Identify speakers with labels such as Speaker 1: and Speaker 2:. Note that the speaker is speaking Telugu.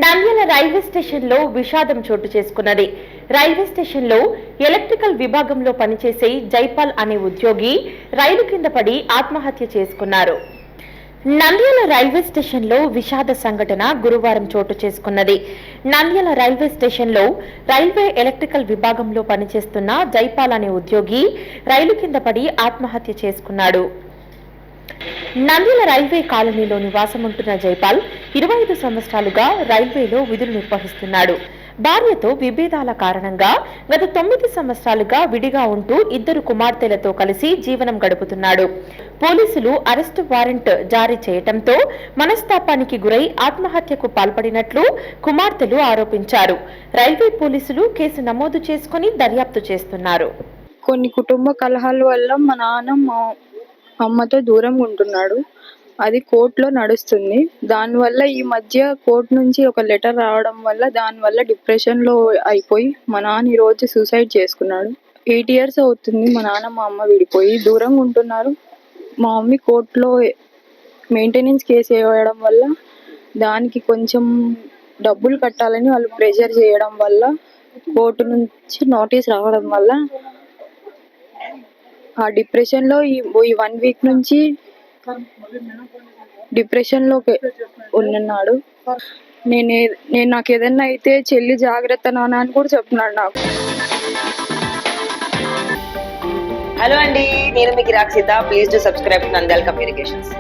Speaker 1: నంద్యాల రైల్వే స్టేషన్లో విషాదం చోటు చేసుకున్నది. రైల్వే స్టేషన్లో ఎలక్ట్రికల్ విభాగంలో పనిచేసే జైపాల్ అనే ఉద్యోగి రైలు కింద పడి ఆత్మహత్య చేసుకున్నారు. నంద్యాల రైల్వే స్టేషన్లో విషాద సంఘటన గురువారం చోటు చేసుకున్నది. నంద్యాల రైల్వే స్టేషన్లో రైల్వే ఎలక్ట్రికల్ విభాగంలో పనిచేస్తున్న జైపాల్ అనే ఉద్యోగి రైలు కింద పడి ఆత్మహత్య చేసుకున్నాడు. నంద్యాల రైల్వే కాలనీలో నివాసముంటున్న జైపాల్ 25 సంవత్సరాలుగా రైల్వేలో విధులు నిర్వహిస్తున్నాడు. భార్యతో విభేదాల కారణంగా గత 9 సంవత్సరాలుగా విడిగా ఉంటూ 2 కుమార్తెలతో కలిసి జీవనం గడుపుతున్నాడు. పోలీసులు అరెస్టు వారెంట్ జారీ చేయడంతో మనస్తాపానికి గురై ఆత్మహత్యకు పాల్పడినట్లు కుమార్తెలు ఆరోపించారు. రైల్వే పోలీసులు కేసు నమోదు చేసుకుని దర్యాప్తు చేస్తున్నారు.
Speaker 2: కొన్ని కుటుంబ కలహాల వల్ల మా నాన్న అమ్మతో దూరంగా ఉంటున్నాడు. అది కోర్టులో నడుస్తుంది. దానివల్ల ఈ మధ్య కోర్టు నుంచి ఒక లెటర్ రావడం వల్ల దానివల్ల డిప్రెషన్లో అయిపోయి మా నాన్న ఈరోజు సూసైడ్ చేసుకున్నాడు. 8 years అవుతుంది మా నాన్న మా అమ్మ విడిపోయి దూరంగా ఉంటున్నారు. మా మమ్మీ కోర్టులో మెయింటెనెన్స్ కేసు వేయడం వల్ల దానికి కొంచెం డబ్బులు కట్టాలని వాళ్ళు ప్రెషర్ చేయడం వల్ల కోర్టు నుంచి నోటీస్ రావడం వల్ల ఆ డిప్రెషన్లో ఈ 1 week నుంచి డిప్రెషన్లోకి ఉన్నాడు. నేను నాకు ఏదైనా అయితే చెల్లి జాగ్రత్త నాన్న అని కూడా చెప్తున్నాడు నాకు.
Speaker 3: హలో అండి, నేను మీ గిరాక్ Sita. Please do subscribe to Nandyala communications.